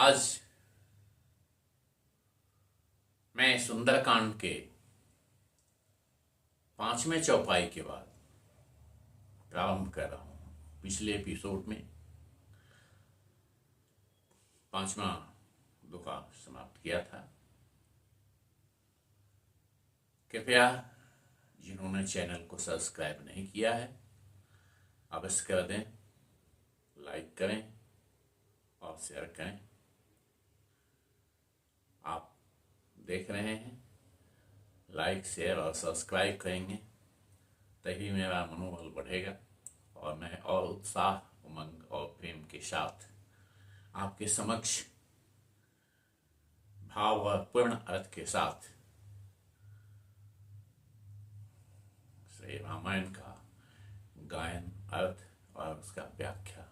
आज मैं सुंदरकांड के 5वें चौपाई के बाद प्रारंभ कर रहा हूं। पिछले एपिसोड में 5वां दोहा समाप्त किया था। कृपया जिन्होंने चैनल को सब्सक्राइब नहीं किया है अवश्य कर दें, लाइक करें और शेयर करें। आप देख रहे हैं, लाइक शेयर और सब्सक्राइब करेंगे तभी मेरा मनोबल बढ़ेगा और मैं और उत्साह, उमंग और प्रेम के साथ आपके समक्ष भाव और पूर्ण अर्थ के साथ श्री रामायण का गायन, अर्थ और उसका व्याख्या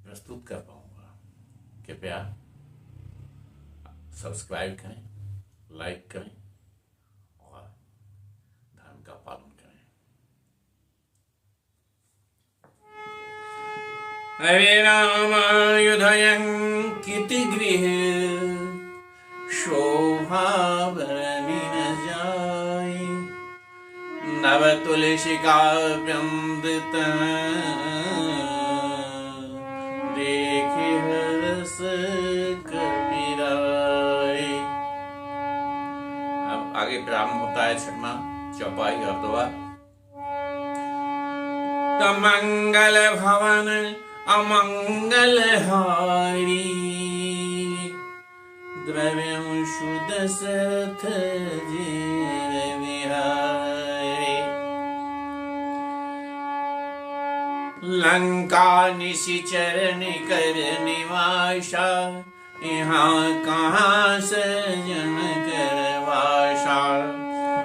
प्रस्तुत कर पाऊंगा। कृपया सब्सक्राइब करें, लाइक करें और धर्म का पालन करें। हरे रामायुधयंकिति गृह शोभा बरनि न जाय, नव तुलसी काव्यमृत देखे हरस कबीराय। अब आगे प्रारंभ होता है 6वां चौपाई और दोहा। मंगल भवन अमंगल हारी, द्रव्यंशु दशरथ जीर विहारी। लंका निशिचर निकर निवासा, यहाँ कहाँ सजन करवासा।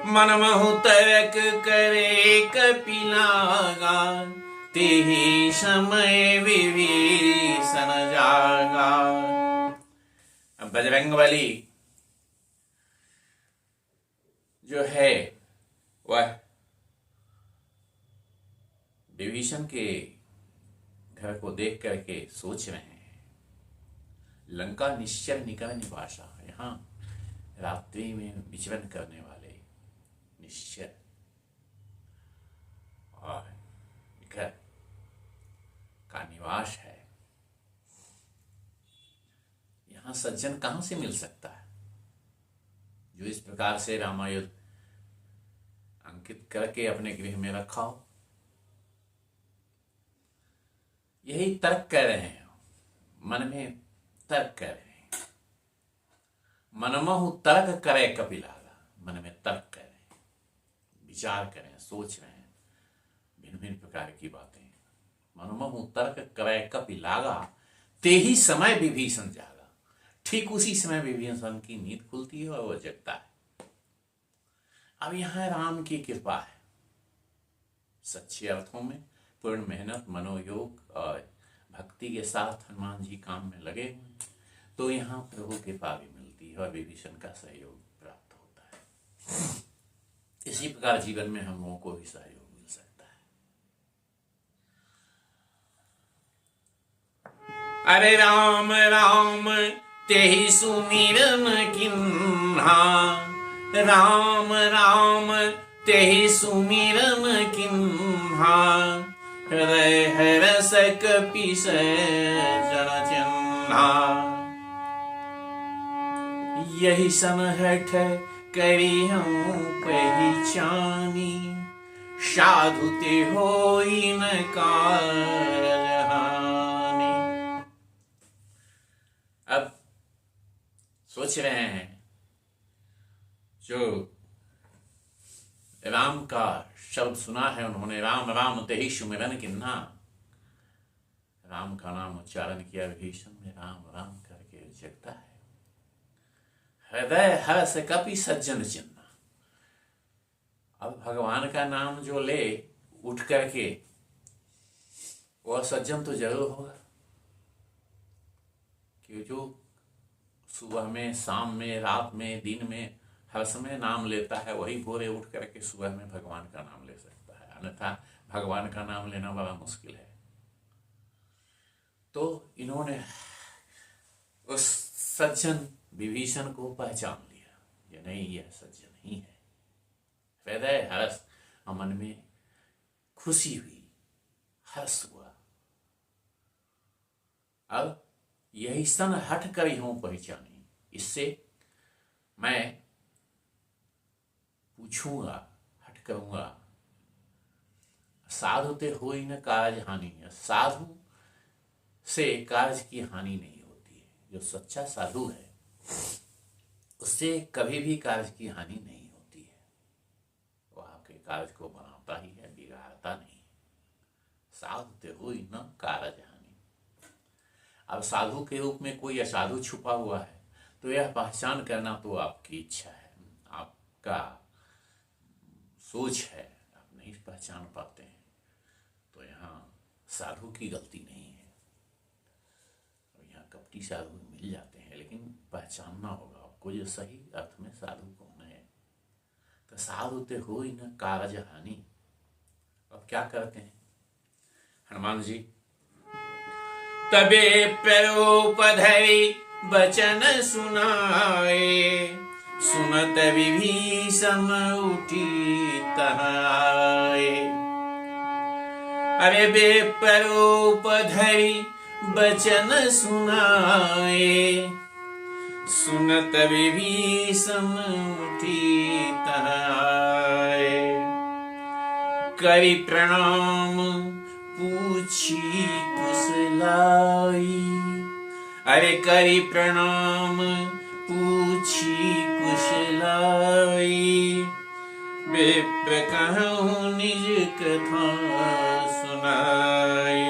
मनमहु तरक करे कपिलागा, तेहि समय विभीषण जागा। अब बजरंगबली जो है वह विभीषण के घर को देख करके सोच रहे हैं, लंका निश्चर निकर निवासा, यहाँ रात्रि में विचरण करने वाले निश्चर और घर का निवास है। यहाँ सज्जन कहां से मिल सकता है जो इस प्रकार से रामायुध अंकित करके अपने गृह में रखा हो। यही तर्क कर रहे हैं, मन में तर्क कर रहे हैं। मनमहु तर्क करे कपिलागा, मन में तर्क करें, विचार करें, सोच रहे हैं भिन्न भिन्न प्रकार की बातें। मनमहु तर्क करे कपिलागा, तेहि समय विभीषण जागा। ठीक उसी समय विभीषण की नींद खुलती है और वह जगता है। अब यहां राम की कृपा है, सच्चे अर्थों में पूर्ण मेहनत, मनोयोग और भक्ति के साथ हनुमान जी काम में लगे हुए, तो यहाँ प्रभु कृपा भी मिलती है और विभीषण का सहयोग प्राप्त होता है। इसी प्रकार जीवन में हम लोगों को भी सहयोग मिल सकता है। अरे राम राम तेहि सुमिरन किन्हा, राम राम तेहि सुमिरन किन्हा। हृदय हरस कपि सजन चिन्हा, यही सनहठ करी हूँ पहचानी। साधु ते होई न कारज हानि। अब सोच रहे हैं जो राम का शब्द सुना है उन्होंने, राम राम तेहि सुमिरन किन्हा, राम का नाम उच्चारण किया विभीषण में, राम राम करके जगता है। हृदय हर्ष कपि सज्जन चिन्हा। अब भगवान का नाम जो ले उठ करके वह सज्जन तो जरूर होगा, कि जो सुबह में, शाम में, रात में, दिन में हर समय नाम लेता है, वही भोरे उठ करके सुबह में भगवान का नाम ले सकता है। अन्यथा भगवान का नाम लेना बड़ा मुश्किल है। तो इन्होंने उस सज्जन विभीषण को पहचान लिया, ये नहीं, यह सज्जन ही है। हृदय हर्ष, मन में खुशी हुई, हर्ष हुआ। अब यही सन हट कर यूं पहचानी, इससे मैं पूछूंगा, हट करूंगा। साधु ते होई न कार्य हानि, साधु से कार्य की हानि नहीं होती है। जो सच्चा साधु है उससे कभी भी कार्य की हानि नहीं होती है, वो आपके कार्य को बनाता ही है, बिगाड़ता नहीं। साधु ते होई न कार्य हानि। अब साधु के रूप में कोई असाधु छुपा हुआ है तो यह पहचान करना तो आपकी इच्छा है, आपका सोच है, आप नहीं पहचान पाते हैं तो यहाँ साधु की गलती नहीं है। और यहाँ कपटी साधु मिल जाते हैं, लेकिन पहचानना होगा आपको जो सही अर्थ में साधु कौन है। तो साधु ते होई न कारज हानि। अब क्या करते हैं हनुमान जी, तबे प्ररूप धरि बचन सुनाए, सुनत विभीषण उठी तहाए। अरे बेपरूप धरि बचन सुनाए, सुनत विभीषण उठी तहाए। करि प्रणाम पूछी कुशलाई, अरे करि प्रणाम पूछी कुशलाई। विप्र कहूँ निज कथा सुनाई,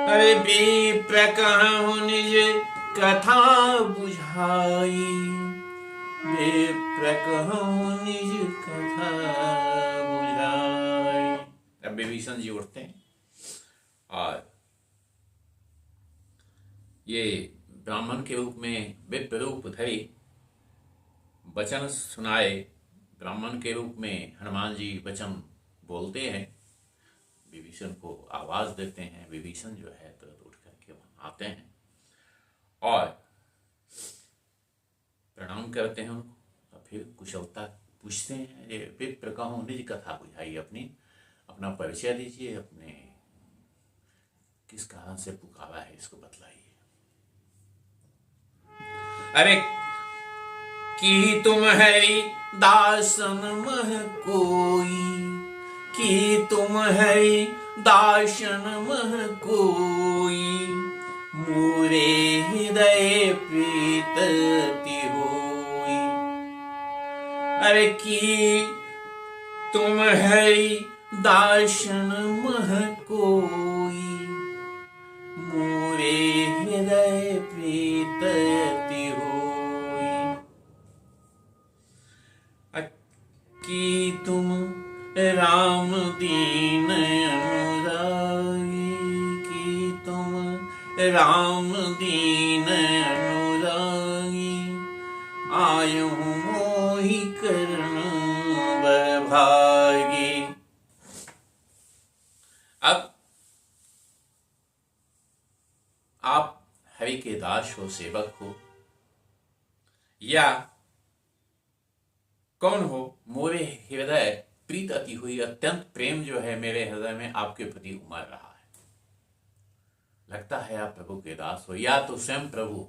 अरे विप्र कहूँ निज कथा बुझाई। विप्र कहूँ निज कथा बुझाई। अब विभीषण जी उठते हैं और ये ब्राह्मण के रूप में विप्र रूप धरि वचन सुनाए। ब्राह्मण के रूप में हनुमान जी वचन बोलते हैं, विभीषण को आवाज देते हैं। विभीषण जो है तुरंत उठ करके वहां आते हैं और प्रणाम करते हैं उनको और फिर कुशलता पूछते हैं। ये विप्र कहूँ निज कथा बुझाई, अपना परिचय दीजिए, अपने किस कारण से पुकारा है इसको बतलाइए। अरे कि तुम हरि दासन मह कोई, कि तुम हरि दासन मह कोई। मोरे हृदय प्रीत ति होई, अरे कि तुम हरि दासन मह कोई। मोरे हृदय प्रीत ति होई। कि तुम राम दीन अनुरागी, कि तुम राम दीन अनुरागी। आयु मोहि करण भागी। अब आप हरि के दास हो, सेवक हो, या कौन हो। मोरे हृदय प्रीत अति हुई, अत्यंत प्रेम जो है मेरे हृदय में आपके प्रति उमड़ रहा है। लगता है आप प्रभु के दास हो या तो स्वयं प्रभु।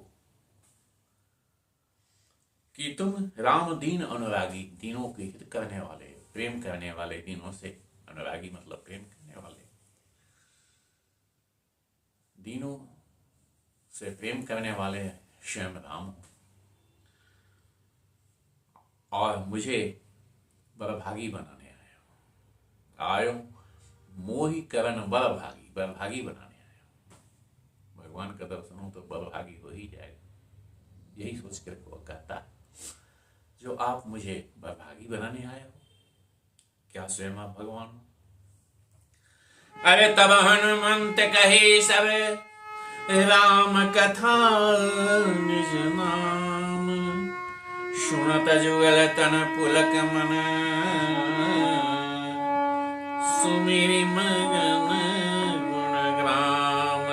कि तुम राम दीन अनुरागी, दीनों के हित करने वाले, प्रेम करने वाले, दीनों से अनुरागी मतलब प्रेम करने वाले, दीनों से प्रेम करने वाले स्वयं राम हो और मुझे बरभागी बनाने आए हो। मोहि करण बरभागी, बरभागी बनाने आए हो। भगवान का दर्शन हो तो बरभागी हो ही जाएगा, यही सोच कर वो कहता है जो आप मुझे बरभागी बनाने आए हो, क्या स्वयं आप भगवान हो। अरे तब हनुमंत कहे सब राम कथा निज नाम। सुनत जुगल तन पुलक मन, सुमिरि मगन गुणग्राम।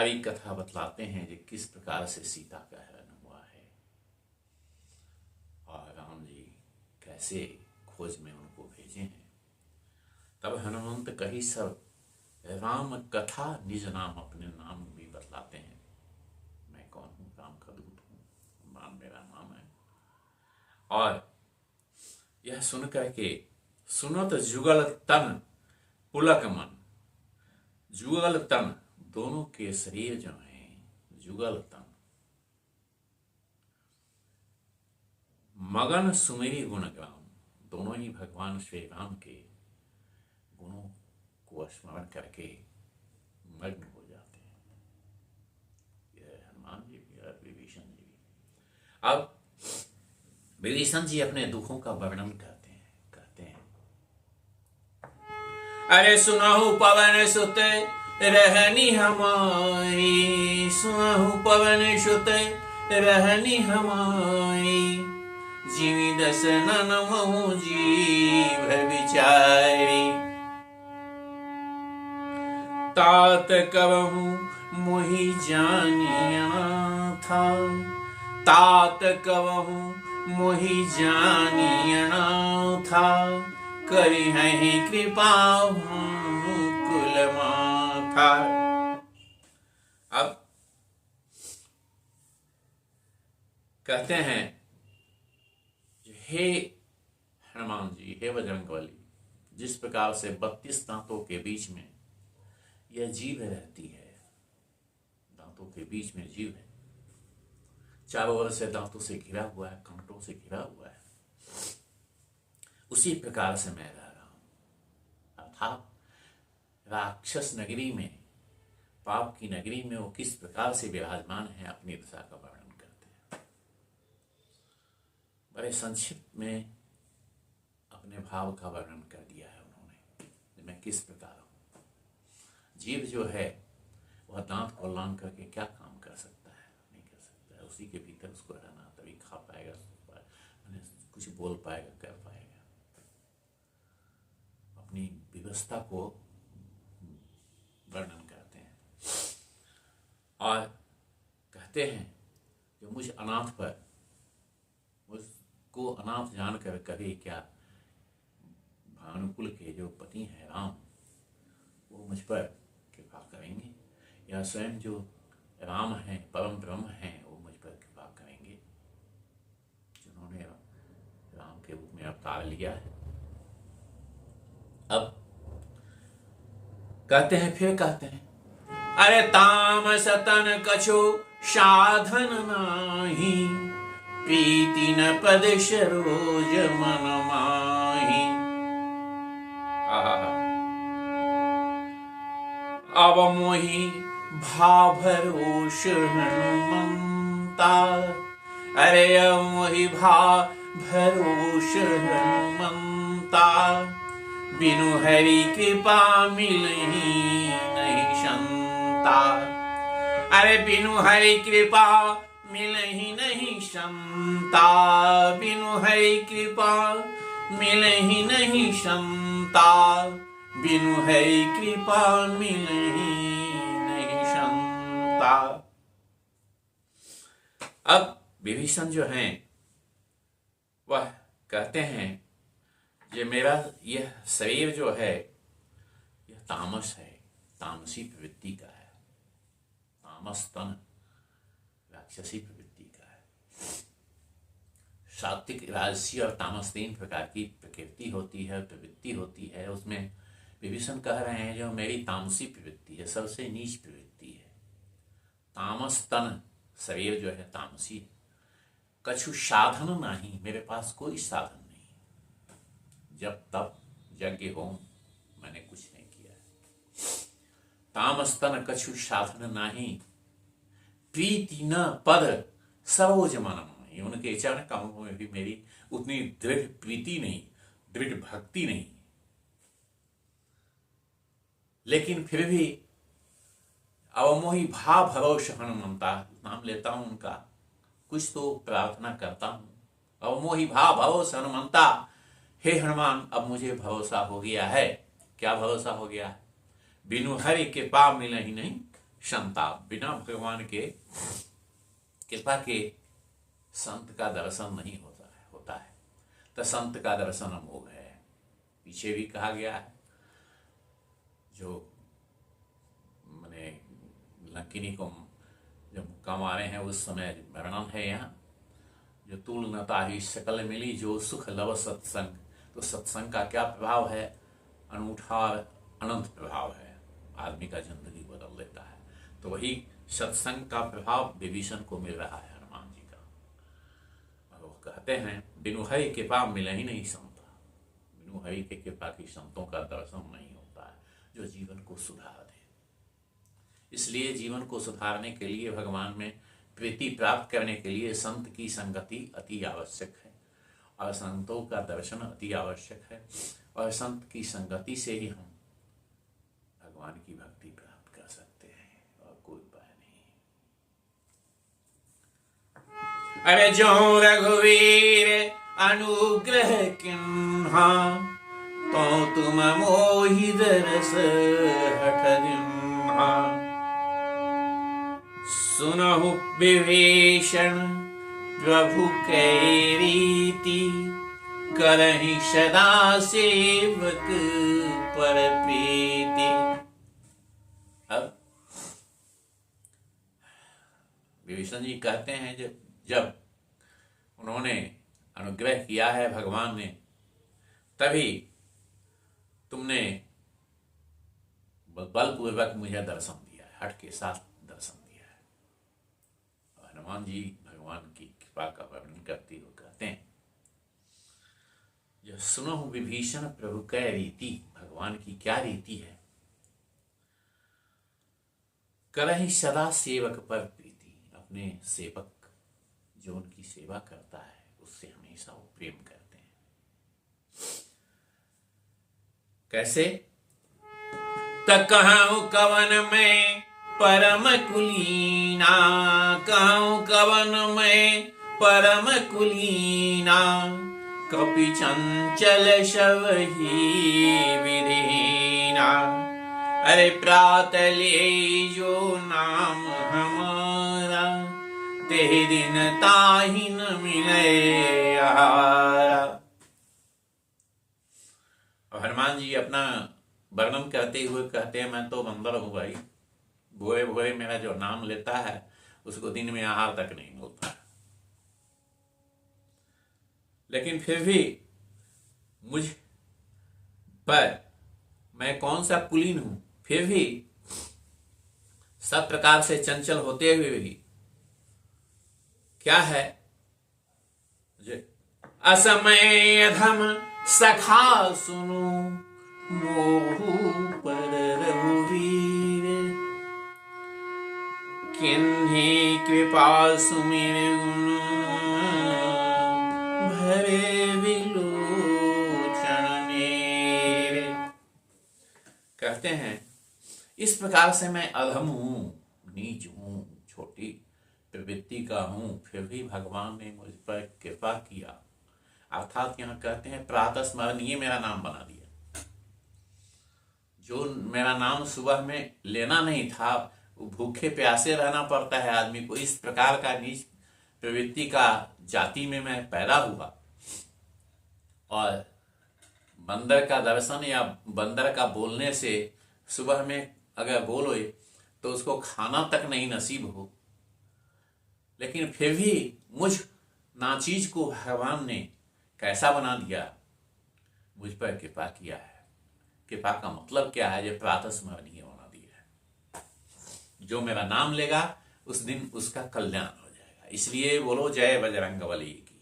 सारी कथा बतलाते हैं कि किस प्रकार से सीता का हरण हुआ है और राम जी कैसे खोज में उनको भेजे हैं। तब हनुमंत कही सब राम कथा निज नाम, अपने नाम भी बतलाते हैं। मैं कौन हूँ? राम का दूत हूँ, हनुमान मेरा नाम है। और यह सुन करके सुनत जुगल तन पुलक मन, जुगल तन दोनों के शरीर जो हैं, जुगल तन मगन सुमेरी गुणग्राम, दोनों ही भगवान श्री राम के गुणों को स्मरण करके मग्न हो जाते हैं। यह हनुमान जी भी और विभीषण जी भी। अब विभीषण जी अपने दुखों का वर्णन करते हैं, कहते हैं अरे सुनहु पवन सुत रहनी हमारी, सुनहु पवन सुत रहनी हमारी, जीवी दस नन महु जीव विचारी, तात कबहु मोहि जानिया था, तात कबहु मोहि जानिया था, करी है कृपा कुल माथा। अब कहते हैं हे हनुमान जी, हे बजरंगबली, जिस प्रकार से 32 दांतों के बीच में यह जीभ रहती है, दांतों के बीच में जीभ है, चारों ओर से दांतों से घिरा हुआ है, कांटों से घिरा हुआ है, उसी प्रकार से मैं रह रहा हूं। अर्थात राक्षस नगरी में, पाप की नगरी में वो किस प्रकार से विराजमान है, अपनी दशा का वर्णन करते हैं। बड़े संक्षिप्त में अपने भाव का वर्णन कर दिया है उन्होंने, मैं किस प्रकार हूं। जीव जो है वह दांत को लांग करके क्या काम कर सकता है? नहीं कर सकता है। उसी के भीतर उसको रहना, तभी खा पाएगा, कुछ बोल पाएगा, कर पाएगा, अपनी व्यवस्था को वर्णन करते हैं। और कहते हैं कि मुझ अनाथ पर, मुझको अनाथ जानकर कभी क्या भानुकुल के जो पति हैं राम, वो मुझ पर कृपा करेंगे, या स्वयं जो राम हैं, परम ब्रह्म हैं, वो मुझ पर कृपा करेंगे, जिन्होंने राम के रूप में अवतार लिया है। अब कहते हैं, फिर कहते हैं अरे तामस तन कछु साधन नाही, प्रीति न पद सरोज मन माही, अब मोहि भाव भरोस हनुमंता, अरे अब मोहि भाव भरोस हनुमंता, बिनु हरि कृपा मिलहि नहीं संता, अरे बिनु हरि कृपा मिलहि नहीं संता, बिनु हरि कृपा मिलहि नहीं संता, बिनु हरि कृपा मिलहि नहीं संता। अब विभीषण जो हैं वह कहते हैं ये मेरा यह शरीर जो है यह तामस है, तामसी प्रवृत्ति का है, तामस तन राक्षसी प्रवृत्ति का है। सात्विक, राजसी और तामस 3 प्रकार की प्रकृति होती है, प्रवृत्ति होती है। उसमें विभीषण कह रहे हैं जो मेरी तामसी प्रवृत्ति है, सबसे नीच प्रवृत्ति है। तामस तन शरीर जो है तामसी है। कछु साधन नहीं, मेरे पास कोई साधन नहीं, जब तब यज्ञ होम मैंने कुछ नहीं किया है। तामस तन कछु साधन नहीं, प्रीति न पद सरोज मन माही, उनके चरण कमलों में भी मेरी उतनी दृढ़ प्रीति नहीं, दृढ़ भक्ति नहीं, लेकिन फिर भी अवमोही भाव भरोस हनुमंता, नाम लेता हूं उनका, कुछ तो प्रार्थना करता हूं। अवमोही भाव भरोस हनुमंता, हे हनुमान अब मुझे भरोसा हो गया है। क्या भरोसा हो गया है? बिनु हरि कृपा मिलहि नहीं संताप, बिना भगवान के कृपा के संत का दर्शन नहीं होता है। तो संत का दर्शन अमोघ है। पीछे भी कहा गया है, जो मैंने लंकिनी को जब मुक्का मारे हैं उस समय वर्णन है यहाँ, जो तुल न ताहि सकल मिली जो सुख लव सत्संग। तो सत्संग का क्या प्रभाव है? अनूठा अनंत प्रभाव है, आदमी का जिंदगी बदल देता है। तो वही सत्संग का प्रभाव विभीषण को मिल रहा है हनुमान जी का। और वो कहते हैं बिनु हरि कृपा मिले ही नहीं संत, बिनु हरि के कृपा की संतों का दर्शन नहीं होता है जो जीवन को सुधार दे। इसलिए जीवन को सुधारने के लिए, भगवान में प्रीति प्राप्त करने के लिए संत की संगति अति आवश्यक है, और संतों का दर्शन अति आवश्यक है, और संत की संगति से ही हम भगवान की भक्ति प्राप्त कर सकते हैं, और कोई उपाय नहीं। अरे जो रघुवीर अनुग्रह किन्हा, तो तुम मोहि दरस हठ दिन्हा। सुनहु विभीषण प्रभु कै रीति, करहि सदा सेवक पर प्रीति। अब विभीषण जी कहते हैं जब उन्होंने अनुग्रह किया है भगवान ने, तभी तुमने बलपूर्वक मुझे दर्शन दिया है, हठ के साथ दर्शन दिया है। और हनुमान जी भगवान की कृपा का वर्णन करते हुए कहते हैं, जो सुनो विभीषण प्रभु कै रीति, भगवान की क्या रीति है? करहि सदा सेवक पर प्रीति, अपने सेवक जो उनकी सेवा करता है उससे हमेशा वो प्रेम करते हैं। कैसे? तक कहूं कवन में परम कुलीना, कहूं कवन में परम कुलीना, कपि चंचल शवही विधीना। अरे प्रात ले जो नाम हमारा, ते दिन ताहि न मिले आहारा। हनुमान जी अपना वर्णन करते हुए कहते हैं, मैं तो बंदर हूं भाई, भोरे भोरे मेरा जो नाम लेता है उसको दिन में आहार तक नहीं मिलता है, लेकिन फिर भी मुझ पर मैं कौन सा कुलीन हूं, फिर भी सब प्रकार से चंचल होते हुए भी क्या है, असमय अधम सखा सुनो, मोहु पर रघुवीर, किन्हीं कृपा सुमिर गुण, भरे विलोचन नीर। कहते हैं इस प्रकार से मैं अधम हूं, नीच हूं, छोटी प्रवृत्ति का हूं, फिर भी भगवान ने मुझ पर कृपा किया। अर्थात यहाँ कहते हैं प्रातः स्मरणीय मेरा नाम बना दिया। जो मेरा नाम सुबह में लेना नहीं था, भूखे प्यासे रहना पड़ता है आदमी को। इस प्रकार का नीच प्रवृत्ति का जाति में मैं पैदा हुआ, और बंदर का दर्शन या बंदर का बोलने से सुबह में अगर बोलो तो उसको खाना तक नहीं नसीब हो, लेकिन फिर भी मुझ नाचीज को भगवान ने कैसा बना दिया, मुझ पर कृपा किया है। कृपा का मतलब क्या है? जो प्रातः स्मरणीय बना दिया है। जो मेरा नाम लेगा उस दिन उसका कल्याण हो जाएगा। इसलिए बोलो जय बजरंगबली की,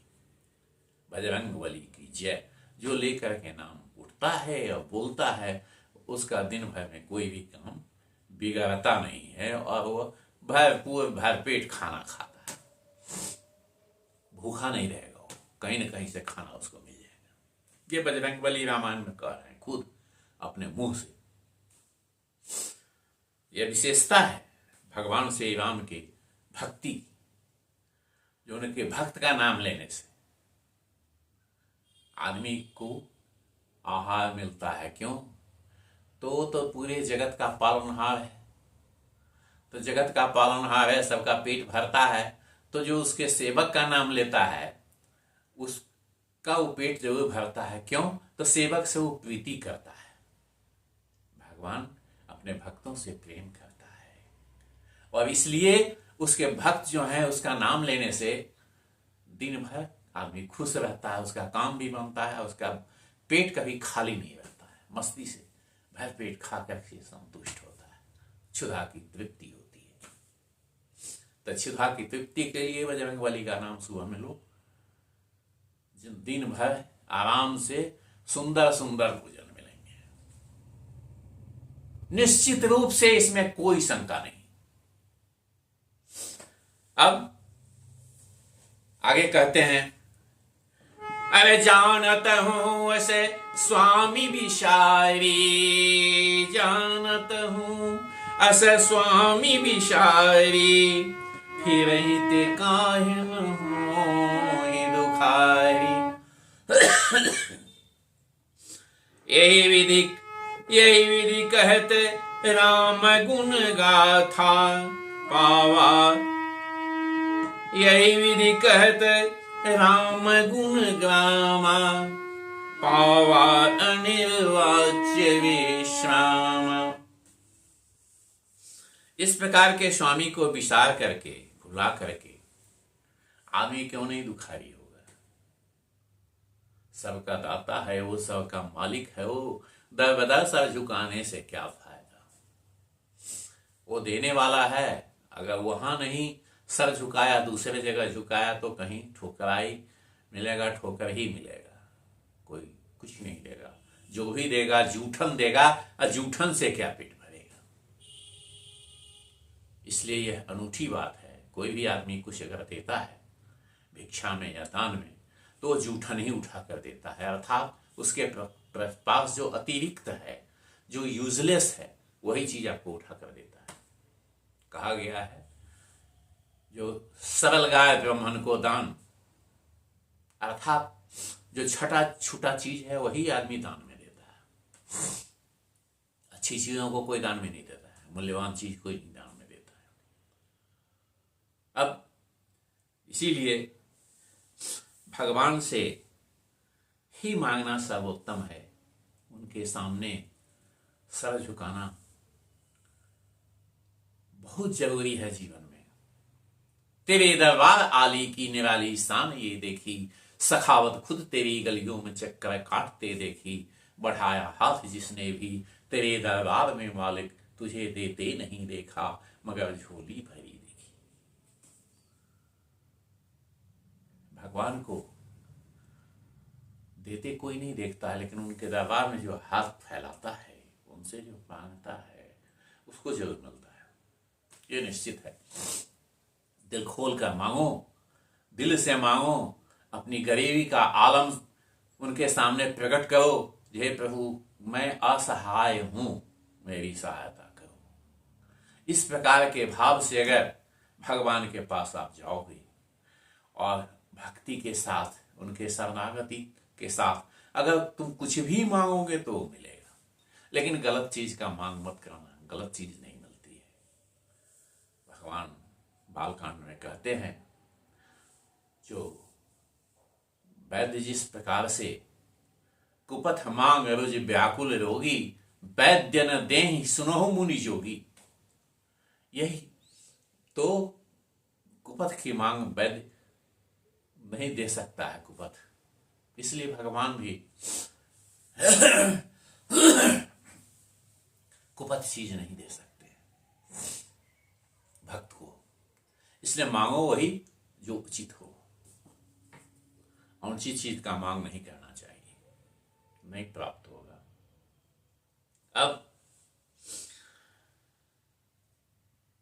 बजरंगबली की जय। जो लेकर के नाम उठता है और बोलता है उसका दिन भर में कोई भी काम बिगड़ता नहीं है, और वो भरपूर भरपेट खाना खाता है, भूखा नहीं रहेगा, वो कहीं ना कहीं से खाना उसको मिल जाएगा। ये बजरंगबली रामायण में कह रहे हैं खुद अपने मुंह से। यह विशेषता है भगवान श्री राम की भक्ति, जो उनके भक्त का नाम लेने से आदमी को आहार मिलता है। क्यों? तो पूरे जगत का पालनहार है, तो जगत का पालनहार है, सबका पेट भरता है, तो जो उसके सेवक का नाम लेता है उसका वो पेट जरूर भरता है। क्यों? तो सेवक से वो प्रीति करता है। भगवान अपने भक्तों से प्रेम करता है और इसलिए उसके भक्त जो हैं उसका नाम लेने से दिन भर आदमी खुश रहता है, उसका काम भी बनता है, उसका पेट कभी खाली नहीं रहता है, मस्ती से भर पेट खा करके संतुष्ट होता है, क्षुधा की तृप्ति होती है। तो क्षुधा की तृप्ति के लिए बजरंगबली का नाम सुबह में लो, दिन भर आराम से सुंदर सुंदर भोजन मिलेंगे, निश्चित रूप से, इसमें कोई शंका नहीं। अब आगे कहते हैं, अरे जानत हूं ऐसे स्वामी विशारी, जानत हूं ऐसे स्वामी विशारी, फिर ते काहे न होई दुखारी। यही विधि कहते राम गुण गाथा पावा, यही विधि कहते राम गुण गामा, पावा अनिर्वाच्य विश्राम। इस प्रकार के स्वामी को विचार करके, भुला करके आदमी क्यों नहीं दुखारी होगा? सबका दाता है वो, सबका मालिक है वो, दर बदर सर झुकाने से क्या फायदा? वो देने वाला है, अगर वहां नहीं सर झुकाया, दूसरे जगह झुकाया तो कहीं ठोकराई मिलेगा, ठोकर ही मिलेगा, कोई कुछ नहीं देगा। जो भी देगा जूठन देगा, और जूठन से क्या पेट भरेगा? इसलिए यह अनूठी बात है, कोई भी आदमी कुछ अगर देता है भिक्षा में या दान में, तो जूठन ही उठा कर देता है, अर्थात उसके पास जो अतिरिक्त है, जो यूजलेस है, वही चीज आपको उठा कर देता है। कहा गया है, जो सरल गाय ब्राह्मण को दान, अर्थात जो छटा छूटा चीज है वही आदमी दान में देता है। अच्छी चीजों को कोई दान में नहीं देता है, मूल्यवान चीज कोई नहीं दान में देता है। अब इसीलिए भगवान से ही मांगना सर्वोत्तम है, उनके सामने सर झुकाना बहुत जरूरी है जीवन में। तेरे दरबार आली की निराली शान ये देखी, सखावत खुद तेरी गलियों में चक्कर काटते देखी, बढ़ाया हाथ जिसने भी तेरे दरबार में मालिक, तुझे देते नहीं देखा मगर झोली भरी देखी। भगवान को देते कोई नहीं देखता है, लेकिन उनके दरबार में जो हाथ फैलाता है, उनसे जो मांगता है, उसको जरूर मिलता है, ये निश्चित है। दिल खोल कर मांगो, दिल से मांगो, अपनी गरीबी का आलम उनके सामने प्रकट करो, हे प्रभु मैं असहाय हूं, मेरी सहायता करो। इस प्रकार के भाव से अगर भगवान के पास आप जाओगे और भक्ति के साथ, उनके शरणागति के साथ अगर तुम कुछ भी मांगोगे तो मिलेगा, लेकिन गलत चीज का मांग मत करना, गलत चीज नहीं मिलती है। भगवान बालकांड में कहते हैं, जो वैद्य जिस प्रकार से कुपथ मांग रुज व्याकुल रोगी, वैद्य न देहि सुनहु मुनि जोगी। यही तो कुपथ की मांग वैद्य नहीं दे सकता है कुपथ, इसलिए भगवान भी कुपथ चीज नहीं दे सकते भक्त को। इसलिए मांगो वही जो उचित हो, अनुचित चीज का मांग नहीं करना चाहिए, नहीं प्राप्त होगा। अब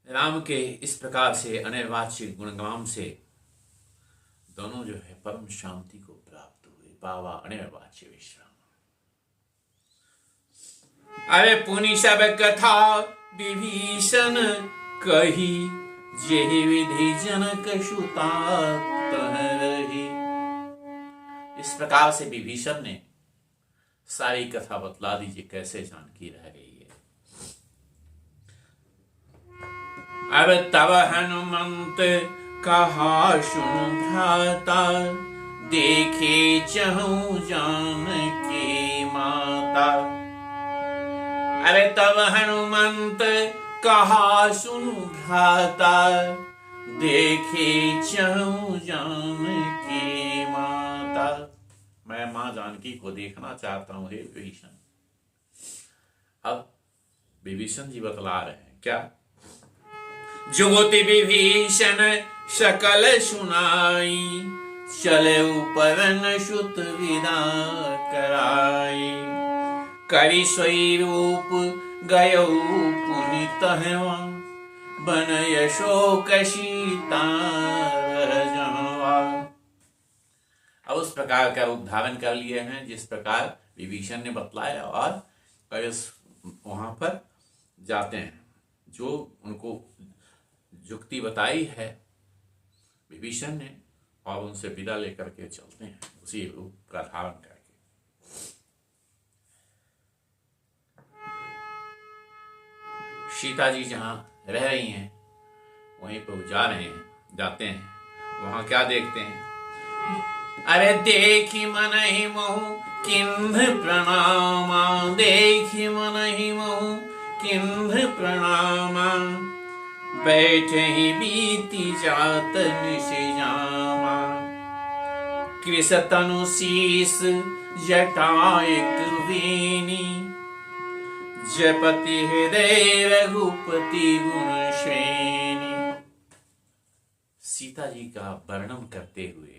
राम के इस प्रकार से अनिर्वाच्य गुणगान से दोनों जो है परम शांति को प्राप्त हुए, पावा अनिर्वाच्य विश्राम। अरे पुनि सब कथा विभीषण कही, जेहि विधि जनक सुता तह रही। इस प्रकार से विभीषण ने सारी कथा बतला दीजिए, कैसे जानकी रह गई है। अब तब हनुमंत कहा सुन भ्राता, देखे चहु जानकी माता। अरे तब हनुमंत कहा सुन भ्राता, देखे चहु जानकी माता। मैं मां जानकी को देखना चाहता हूं हे विभीषण। अब विभीषण जी बतला रहे हैं क्या? जुगति विभीषण सकल सुनाई, चले पवन सुत विदा कराई। करि सोई रूप गयो पुनि तहवा, बन अशोक सीता जनवा। अब उस प्रकार का रूप धारण कर लिए हैं जिस प्रकार विभीषण ने बतलाया, और वहां पर जाते हैं। जो उनको जुक्ति बताई है विभीषण ने, और उनसे विदा लेकर के चलते हैं उसी रूप का धारण करके। सीता जी जहां रह रही हैं वहीं पर जा रहे हैं, जाते हैं। वहां क्या देखते हैं? अरे देखी मन ही मोहु किन्ह प्रणामा, देखी मन ही मोहु किन्ह प्रणामा। बैठे ही बीती जात निशिजामा, कृष तनु शीस जटायक वीनी। जपति हृदय रघुपति गुण श्रेणी। सीता जी का वर्णन करते हुए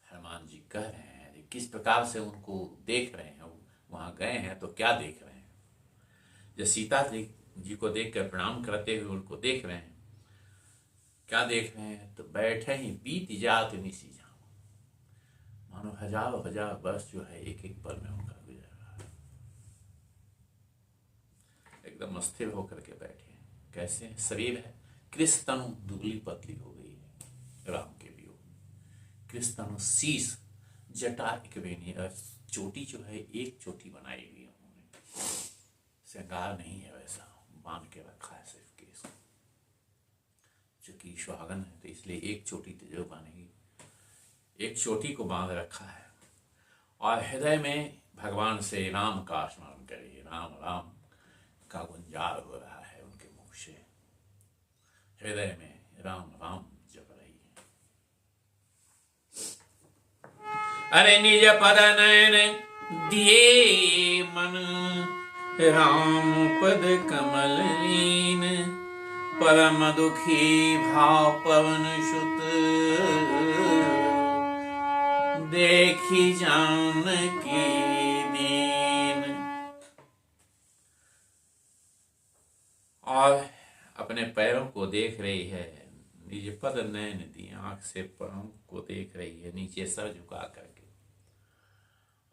हनुमान जी कह रहे हैं किस प्रकार से उनको देख रहे हैं। वहां गए हैं तो क्या देख रहे हैं? जब सीता जी को देखकर प्रणाम करते हुए उनको देख रहे हैं, क्या देख रहे हैं? तो बैठे ही बीत जात निसी जाओ, मानो हजारों हजार वर्ष जो है एक एक पल में उनका गुजर रहा है। एकदम स्थिर होकर के बैठे हैं। कैसे? शरीर है कृष तनु दुबली पतली हो गई है राम के वियोग। कृष तनु शीश जटा एक बेनी, चोटी जो है एक चोटी बनाई हुई है उन्होंने, श्रृंगार नहीं है वैसा, बांध के रखा है सिर्फ केस को, चूंकि सुहागन है तो इसलिए एक चोटी जो बांधेगी, एक चोटी को बांध रखा है। और हृदय में भगवान से राम का स्मरण करिए, राम राम का गुंजार हो रहा है उनके मुख से, हृदय में राम राम जप रही है। अरे निज पद नयन दिए मन, राम पद कमल लीन। परम दुखी भाव पवन सुत, देखी जानकी दीन। और अपने पैरों को देख रही है, निज पद नयन दी, आंख से पैरों को देख रही है नीचे सर झुका करके।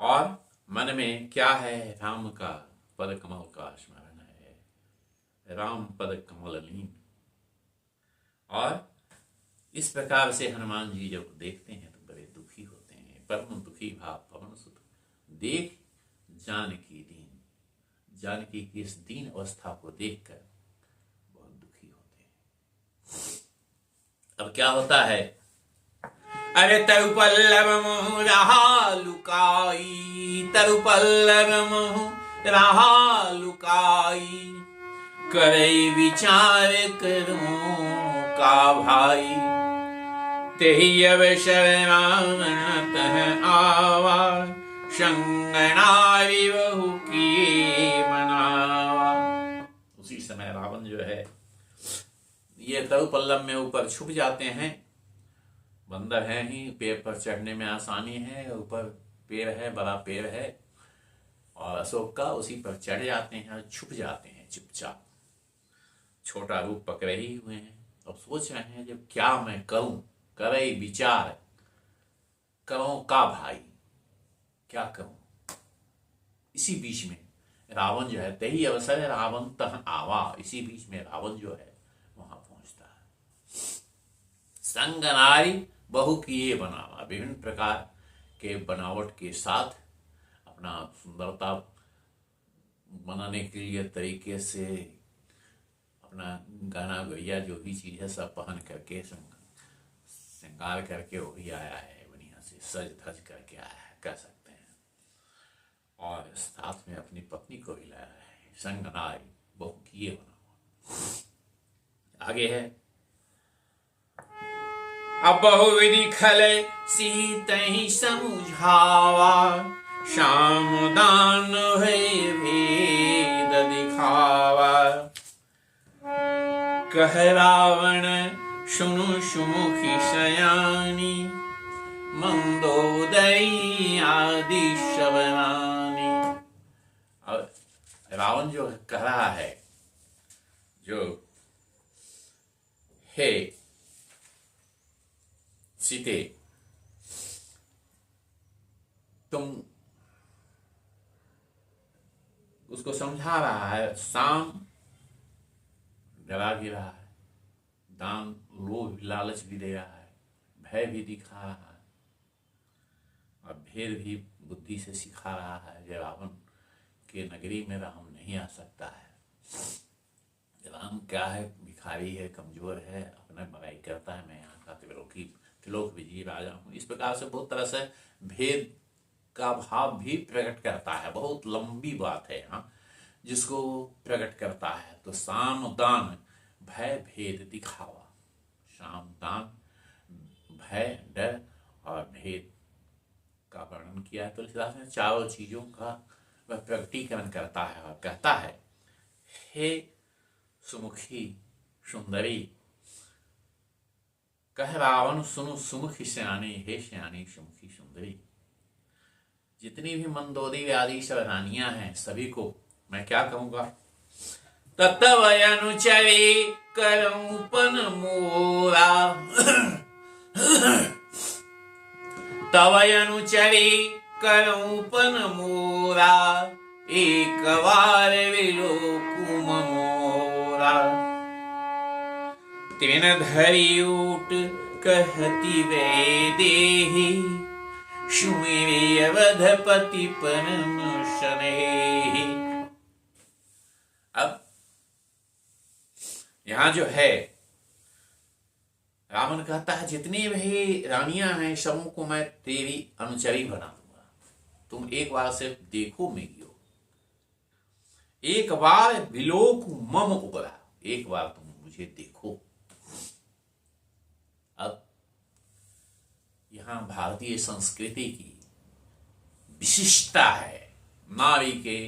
और मन में क्या है? राम का पद कमल का स्मरण है, राम पद कमल लीन। और इस प्रकार से हनुमान जी जब देखते हैं तो बड़े दुखी होते हैं। परम दुखी भाव पवन सुत, देख जानकी दीन। जानकी की इस दीन अवस्था को देखकर बहुत दुखी होते हैं। अब क्या होता है? अरे तरु पल्लव मोह रहा लुकाई, तरु पल्लव मोह रहा लुकाई। करे विचार करूं का भाई, तेहि अवसर रावण तह आवा। संग नारी बहु की मनावा। उसी समय रावण जो है ये तरु पल्लव में ऊपर छुप जाते हैं। बंदर है ही, पेड़ पर चढ़ने में आसानी है, ऊपर पेड़ है, बड़ा पेड़ है और अशोक का, उसी पर चढ़ जाते हैं और छुप जाते हैं चुपचाप। छोटा रूप पकड़े ही हुए हैं। अब सोच रहे हैं जब क्या मैं करूं, करे विचार करूं का भाई, क्या करूं। इसी बीच में रावण जो है, तही अवसर रावण तह आवा, इसी बीच में रावण जो है वहां पहुंचता है। संग नारी बहु किए बनावा, विभिन्न प्रकार के बनावट के साथ अपना सुंदरता बनाने के लिए तरीके से अपना गहना गुड़िया जो भी चीज़ है सब पहन करके श्रृंगार करके वो भी आया है, बढ़िया से सज धज करके आया है कह सकते हैं। और साथ में अपनी पत्नी को भी लाया है, संग नारी बहु किए बना। आगे है, अब बहुविधि खल सीत ही समझावा, श्याम दान है भेद दिखावा। कह रावण सुनु सुमुखी सयानी, मंदोदरी आदि शबनानी। अब रावण जो कह रहा है, जो हे सीते, तुम उसको समझा रहा है, शाम डरा भी रहा है, दान लोभ लालच भी दे रहा है, भय भी दिखा रहा है, और भेद भी बुद्धि से सिखा रहा है। जब रावण के नगरी में राम नहीं आ सकता है, राम क्या है, भिखारी है, कमजोर है, अपना बड़ाई करता है, मैं यहाँ का त्रिलोक विजयी राजा हूँ, इस प्रकार से बहुत तरह से भेद का भाव भी प्रकट करता है। बहुत लंबी बात है यहाँ जिसको प्रकट करता है। तो साम दान भय भेद दिखावा, साम दान भय डर और भेद का वर्णन किया है तुलसीदास ने। चारों चीजों का वह प्रकटीकरण करता है और कहता है, हे सुमुखी सुंदरी, कह रावण सुनु सुमुखी सयानी, हे सयानी सुमुखी सुंदरी। जितनी भी मंदोदरी आदि सब रानियां हैं सभी को मैं क्या कहूंगा, तत्व अनुचरी करूपन मोरा, तव अनुचरी करूपन मोरा, एक बार विलोकुम मोरा। तिन धरी ऊट कहती वे देही, सुमेरे अवधपति परम स्नेही। अब यहां जो है रावण कहता है, जितनी भी रानियां हैं सबों को मैं तेरी अनुचरी बना दूंगा, तुम एक बार से देखो मेरी ओर, एक बार विलोक मम उबरा, एक बार तुम मुझे देखो। अब यहां भारतीय संस्कृति की विशिष्टता है, नारी के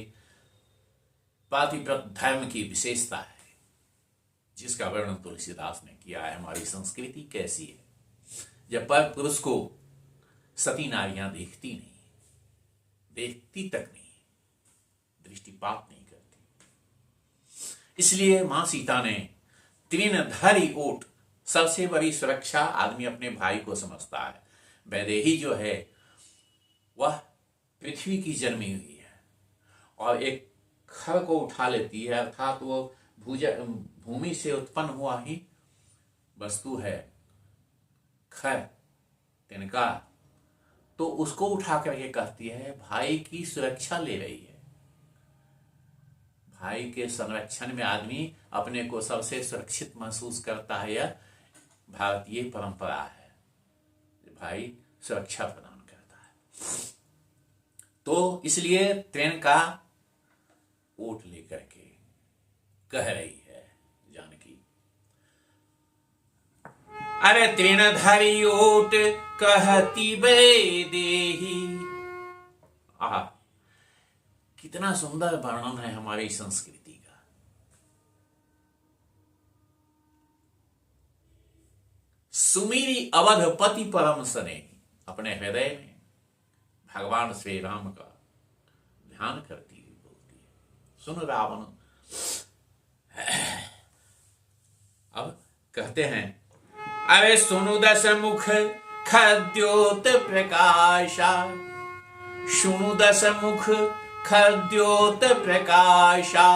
पातिव्रत धर्म की विशेषता है, जिसका वर्णन तुलसीदास ने किया है। हमारी संस्कृति कैसी है, जब पर पुरुष को सती नारियां देखती नहीं, देखती तक नहीं, दृष्टिपात नहीं करती। इसलिए मां सीता ने तृणधारी ओट, सबसे बड़ी सुरक्षा आदमी अपने भाई को समझता है। वैदेही जो है वह पृथ्वी की जन्मी हुई है और एक खर को उठा लेती है, अर्थात वो भूमि से उत्पन्न हुआ ही वस्तु है खर, तिनका, तो उसको उठा करके कहती है भाई की सुरक्षा ले रही है। भाई के संरक्षण में आदमी अपने को सबसे सुरक्षित महसूस करता है, यह भारतीय परंपरा है, भाई सुरक्षा प्रदान करता है। तो इसलिए तृण का ओट लेकर के कह रही है जानकी, अरे तृणधारी ओट कहती बे देही। आहा, कितना सुंदर वर्णन है हमारी संस्कृति का। सुमीरी अवधपति परम स्नेही, अपने हृदय में भगवान श्री राम का ध्यान करती हुई बोलती है। सुन रावण, अब कहते हैं, अरे सुनु दस मुख खद्योत प्रकाशा, सुनु दस मुख खद्योत प्रकाशा,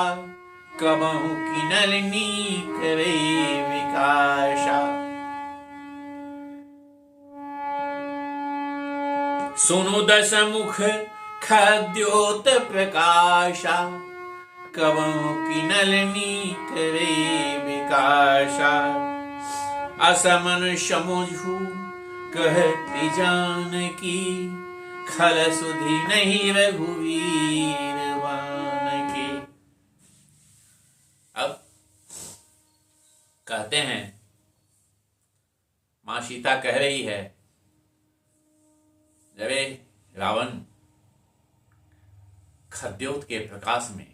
कबहु किनलनी करे विकाशा। सुनु दस मुख खद्योत प्रकाशा, कबहु की नलनी करे विकासा। असमन समझू कहती जानकी, खल सुधि नहीं रघुवीर वान की। अब कहते हैं, मां सीता कह रही है, जबे रावण खद्योत के प्रकाश में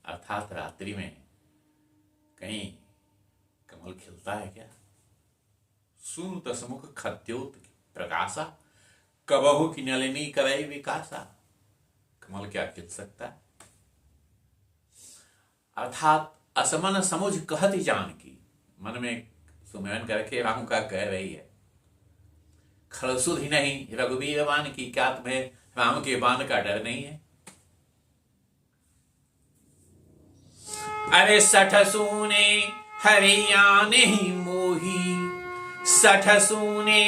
अर्थात रात्रि में कहीं कमल खिलता है क्या? सुन तसमुख खद्योत प्रकाशा, कबहु की नलिनी करे विकासा। कमल क्या खिल सकता है? अर्थात असमन समुझ कहती जानकी, मन में सुमिरन करके राम का कह रही है, खलसुध ही नहीं रघुवीर बान की, क्या तुम्हें राम के बाण का डर नहीं है? अरे सठ सूने हरियाणे ही मोही, सठ सूने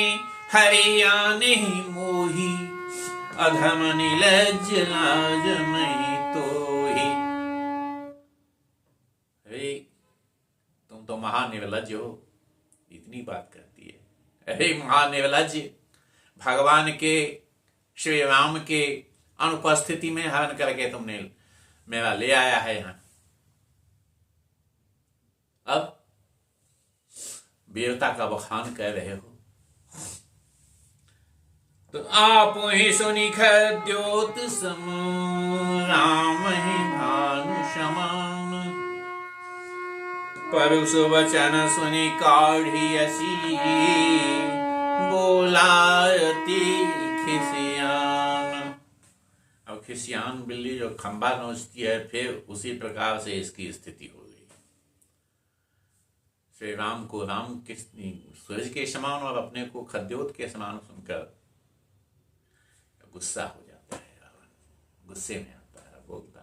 हरियाणे ही मोही, अधम निलज्ज लाज नहीं तोही। अरे तुम तो महानिर्लज्ज हो, इतनी बात करती है। अरे महानिर्लज्ज, भगवान के श्री राम के अनुपस्थिति में हरण करके तुमने मेरा ले आया है यहां। अब वीरता का बखान कर रहे हो, तो आप ही सुनी खद्योत सम, राम ही भानु समान। परुष वचन सुनी काढ़ी असी, बोलायती खिसियान। अब खिसियान बिल्ली जो खंबा नोचती है, फिर उसी प्रकार से इसकी स्थिति हो गई। श्री राम को राम के सूरज के समान और अपने को खद्योत के समान सुनकर गुस्सा हो जाता है। रावण गुस्से में आता है, बोलता